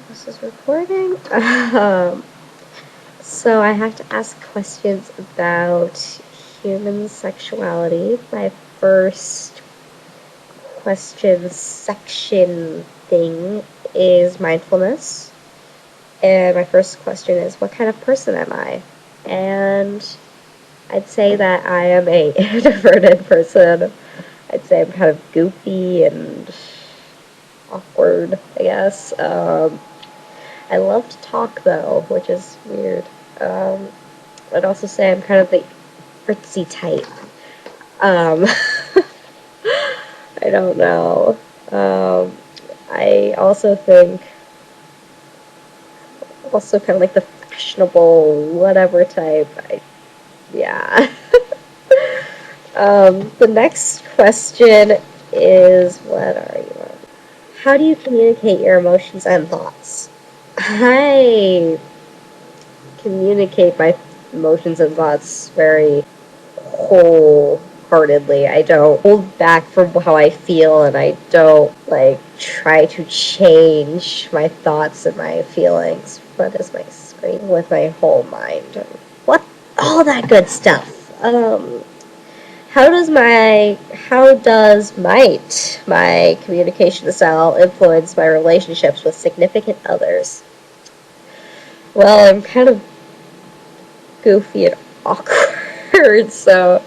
This is recording. So I have to ask questions about human sexuality. My first question section thing is mindfulness. And my first question is, what kind of person am I? And I'd say that I am a introverted person. I'd say I'm kind of goofy and awkward, I guess. I love to talk, though, which is weird. I'd also say I'm kind of the artsy type. Um, I don't know. I also think, also kind of like the fashionable whatever type. Yeah. The next question is, what are you? How do you communicate your emotions and thoughts? I communicate my emotions and thoughts very wholeheartedly. I don't hold back from how I feel, and I don't try to change my thoughts and my feelings. What is my screen? With my whole mind. What? All that good stuff. How does my communication style influence my relationships with significant others? Well, I'm kind of goofy and awkward, so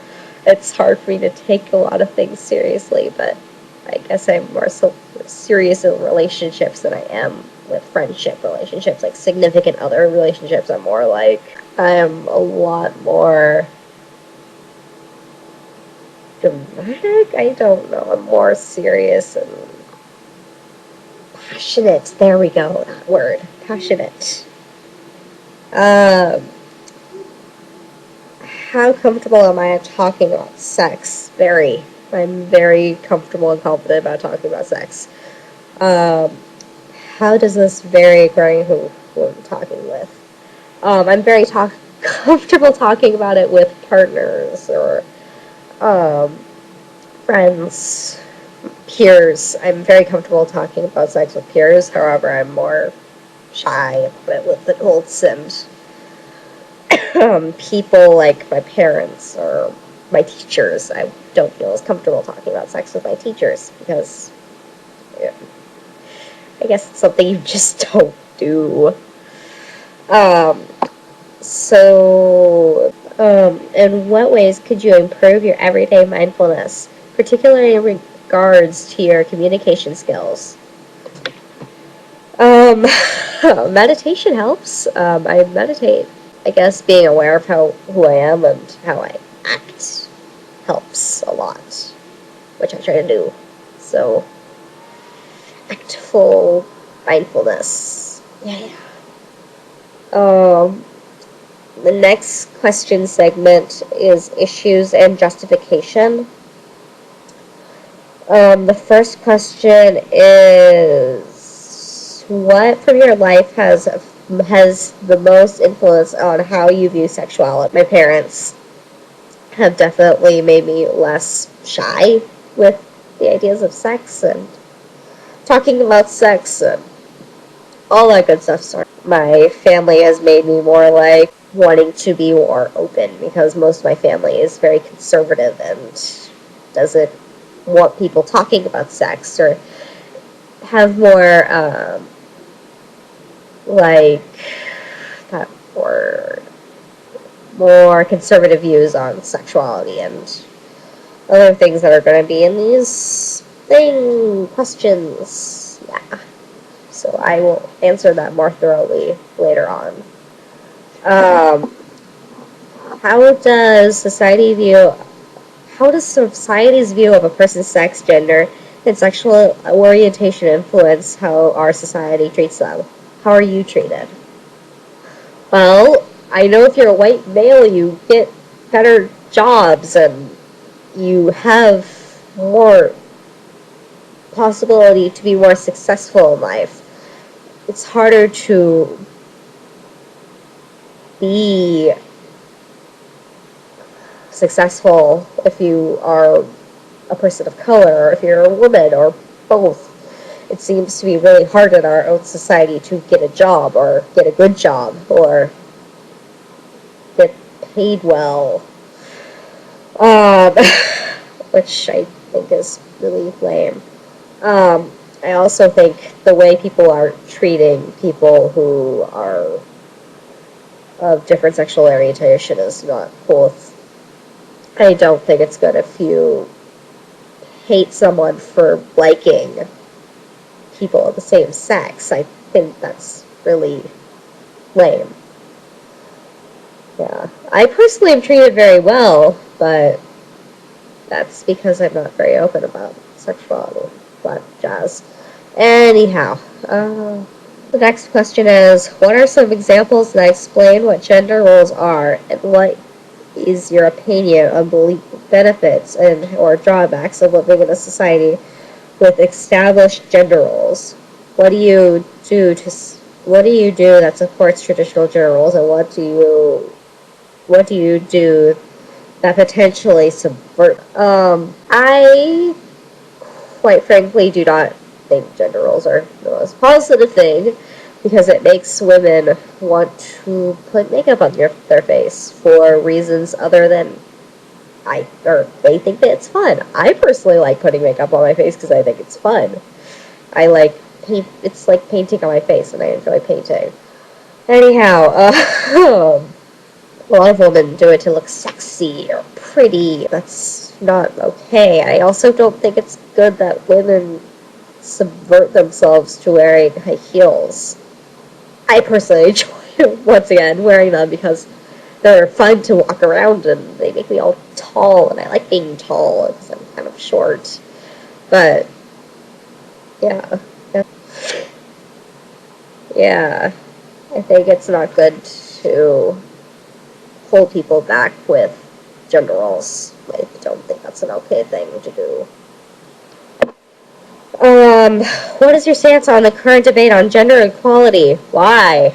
it's hard for me to take a lot of things seriously, but I guess I'm more so serious in relationships than I am with friendship relationships. Like significant other relationships, I'm more like, I am a lot more dramatic? I don't know. I'm more serious and passionate. There we go, that word. Passionate. How comfortable am I talking about sex? Very. I'm very comfortable and confident about talking about sex. How does this vary according to who I'm talking with? I'm very comfortable talking about it with partners or friends, peers. I'm very comfortable talking about sex with peers. However, I'm more shy about it with adults and people like my parents or my teachers. I don't feel as comfortable talking about sex with my teachers because I guess it's something you just don't do. In what ways could you improve your everyday mindfulness, particularly in regards to your communication skills? Meditation helps. I meditate. I guess being aware of who I am and how I act helps a lot, which I try to do. So, actful mindfulness. Yeah. The next question segment is issues and justification. The first question is, what from your life has the most influence on how you view sexuality? My parents have definitely made me less shy with the ideas of sex and talking about sex and all that good stuff. Sorry. My family has made me more wanting to be more open because most of my family is very conservative and doesn't want people talking about sex or have more that word, more conservative views on sexuality and other things that are going to be in these questions. Yeah. So I will answer that more thoroughly later on. How does society's view of a person's sex, gender, and sexual orientation influence how our society treats them? How are you treated? Well, I know if you're a white male, you get better jobs and you have more possibility to be more successful in life. It's harder to be successful if you are a person of color, or if you're a woman, or both. it seems to be really hard in our own society to get a job or get a good job or get paid well, um, which I think is really lame. I also think the way people are treating people who are of different sexual orientation is not cool. I don't think it's good if you hate someone for liking people of the same sex. I think that's really lame. Yeah. I personally am treated very well, but that's because I'm not very open about sexuality. But jazz. Anyhow, the next question is, what are some examples that explain what gender roles are, and what is your opinion on benefits and or drawbacks of living in a society with established gender roles? What do you do to what do you do that supports traditional gender roles, and what do you do that potentially subvert? I quite frankly do not think gender roles are the most positive thing, because it makes women want to put makeup on their face for reasons other than they think that it's fun. I personally like putting makeup on my face because I think it's fun. I like it's like painting on my face, and I enjoy painting. Anyhow, a lot of women do it to look sexy or pretty. That's not okay. I also don't think it's good that women subvert themselves to wearing high heels. I personally enjoy, once again, wearing them because they're fun to walk around and they make me all tall, and I like being tall because I'm kind of short. But, yeah. Yeah. I think it's not good to hold people back with gender roles. I don't think that's an okay thing to do. What is your stance on the current debate on gender equality? Why?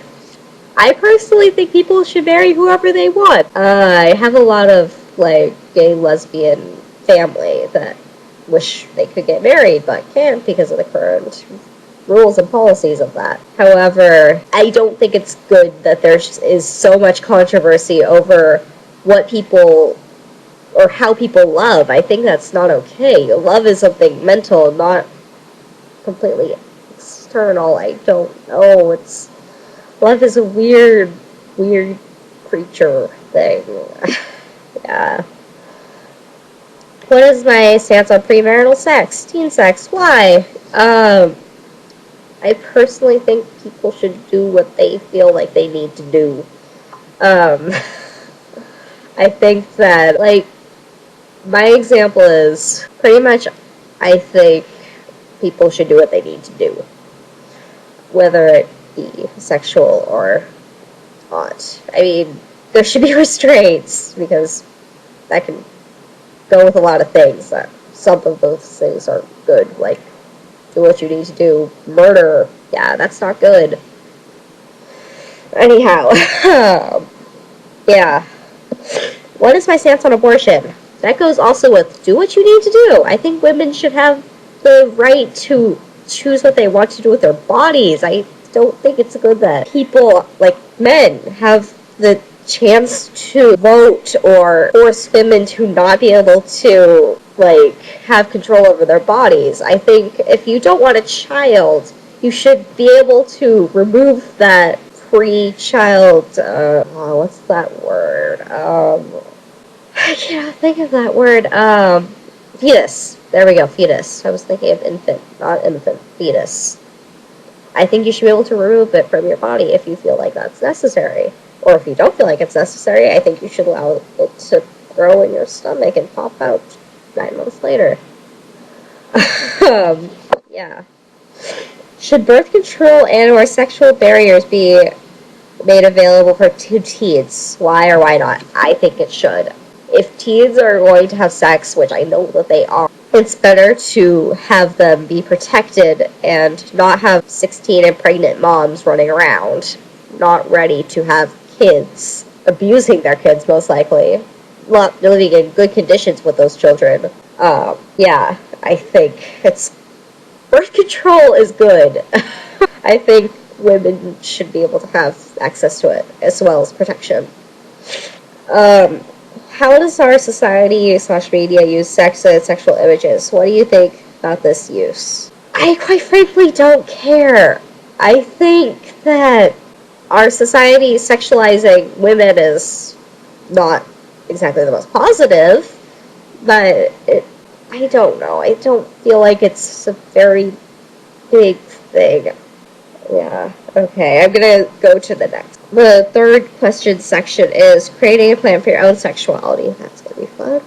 I personally think people should marry whoever they want. I have a lot of, gay, lesbian family that wish they could get married but can't because of the current rules and policies of that. However, I don't think it's good that there is so much controversy over what people or how people love. I think that's not okay. Love is something mental, not completely external. I don't know. Love is a weird creature thing. Yeah. What is my stance on premarital sex, teen sex? Why? I personally think people should do what they feel like they need to do. I think that, my example is pretty much, I think people should do what they need to do, whether it be sexual or not. I mean, there should be restraints, because that can go with a lot of things. Some of those things are good, like do what you need to do. Murder, yeah, that's not good. Anyhow, yeah. What is my stance on abortion? That goes also with do what you need to do. I think women should have the right to choose what they want to do with their bodies. I don't think it's good that people, like men, have the chance to vote or force women to not be able to, have control over their bodies. I think if you don't want a child, you should be able to remove that pre-child, what's that word? I can't think of that word. Fetus. There we go, fetus. I was thinking of infant, not infant, fetus. I think you should be able to remove it from your body if you feel like that's necessary. Or if you don't feel like it's necessary, I think you should allow it to grow in your stomach and pop out 9 months later. Yeah. Should birth control and or sexual barriers be made available for teens? Why or why not? I think it should. If teens are going to have sex, which I know that they are, it's better to have them be protected and not have 16 and pregnant moms running around, not ready to have kids, abusing their kids most likely, not living in good conditions with those children. Yeah, I think it's Birth control is good. I think women should be able to have access to it as well as protection. Um, how does our society slash media use sex and sexual images? What do you think about this use? I quite frankly don't care. I think that our society sexualizing women is not exactly the most positive, but I don't know. I don't feel like it's a very big thing. Yeah, okay, I'm gonna go to the next. The third question section is creating a plan for your own sexuality. That's gonna be fun.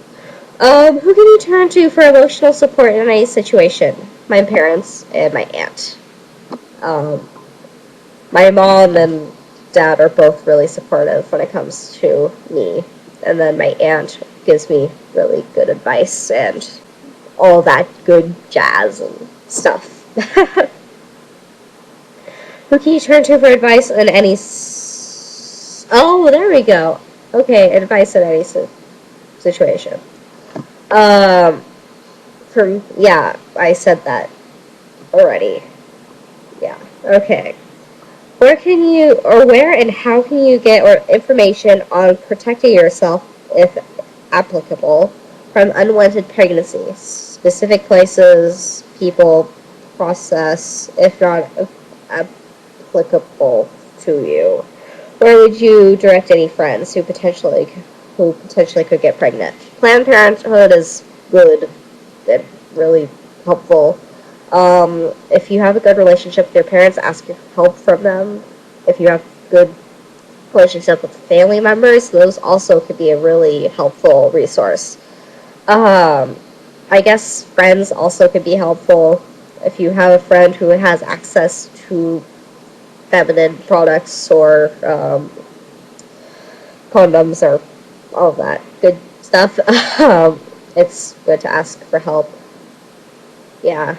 Who can you turn to for emotional support in any situation? My parents and my aunt. Um, my mom and dad are both really supportive when it comes to me. And then my aunt gives me really good advice and all that good jazz and stuff. Who can you turn to for advice in any... Oh, there we go. Okay, advice in any situation. Um, yeah, I said that already. Yeah, okay. Where and how can you get information on protecting yourself, if applicable, from unwanted pregnancies? Specific places, people, process, if not applicable to you. Where would you direct any friends who potentially could get pregnant? Planned Parenthood is good and really helpful. If you have a good relationship with your parents, ask for help from them. If you have good relationship with family members, those also could be a really helpful resource. I guess friends also could be helpful. If you have a friend who has access to feminine products or condoms or all of that good stuff, it's good to ask for help. Yeah.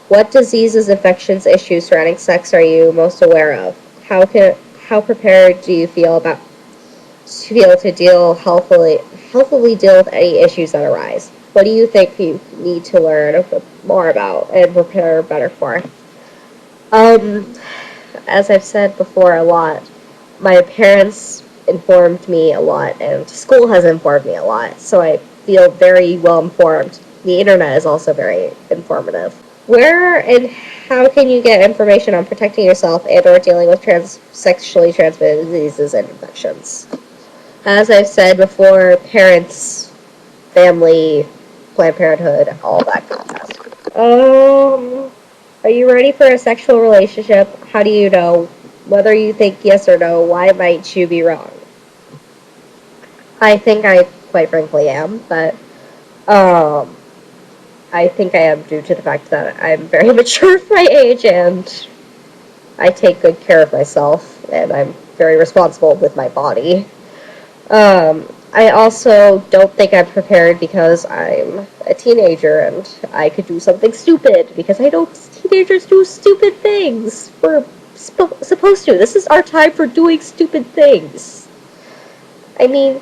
What diseases, infections, issues surrounding sex are you most aware of? How prepared do you feel to healthily deal with any issues that arise? What do you think you need to learn more about and prepare better for? Um, as I've said before a lot, my parents informed me a lot, and school has informed me a lot, so I feel very well informed. The internet is also very informative. Where and how can you get information on protecting yourself and or dealing with sexually transmitted diseases and infections? As I've said before, parents, family, Planned Parenthood, all that good stuff. Are you ready for a sexual relationship? How do you know? Whether you think yes or no, why might you be wrong? I think I quite frankly am, but um, I think I am due to the fact that I'm very mature for my age and I take good care of myself and I'm very responsible with my body. I also don't think I'm prepared because I'm a teenager and I could do something stupid because I know teenagers do stupid things. We're supposed to. This is our time for doing stupid things. I mean,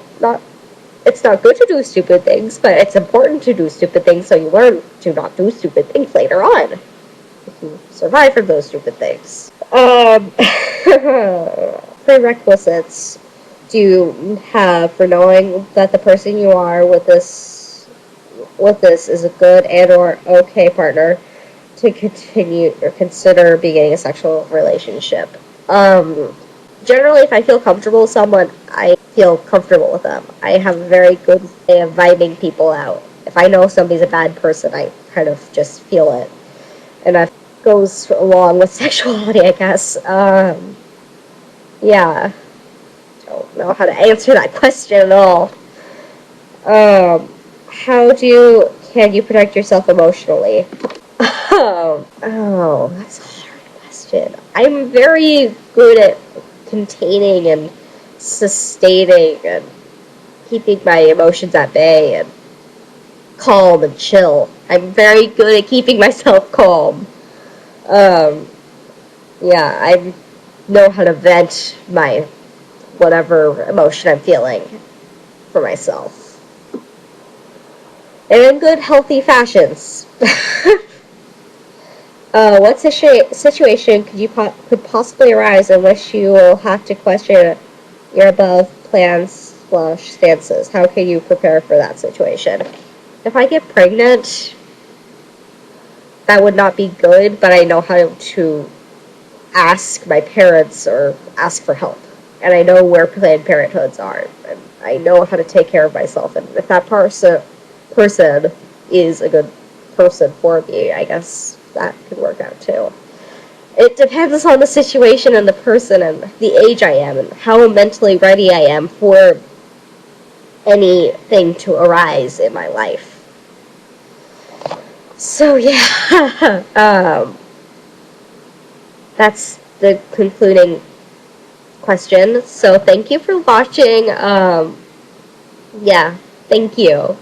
it's not good to do stupid things, but it's important to do stupid things so you learn to not do stupid things later on. You can survive from those stupid things. Prerequisites do you have for knowing that the person you are with this is a good and or okay partner to continue or consider beginning a sexual relationship? Generally, if I feel comfortable with someone, I feel comfortable with them. I have a very good way of vibing people out. If I know somebody's a bad person, I kind of just feel it. And that goes along with sexuality, I guess. Yeah. Don't know how to answer that question at all. Can you protect yourself emotionally? That's a hard question. I'm very good at containing and sustaining and keeping my emotions at bay and calm and chill. I'm very good at keeping myself calm. Um, yeah, I know how to vent my whatever emotion I'm feeling for myself. and in good, healthy fashions. What situation could possibly arise in which you will have to question your above plans / stances? How can you prepare for that situation? If I get pregnant, that would not be good, but I know how to ask my parents or ask for help. And I know where Planned Parenthoods are. And I know how to take care of myself. And if that person is a good person for me, I guess that could work out too. It depends on the situation and the person and the age I am and how mentally ready I am for anything to arise in my life. So yeah, that's the concluding question. So thank you for watching. Yeah, thank you.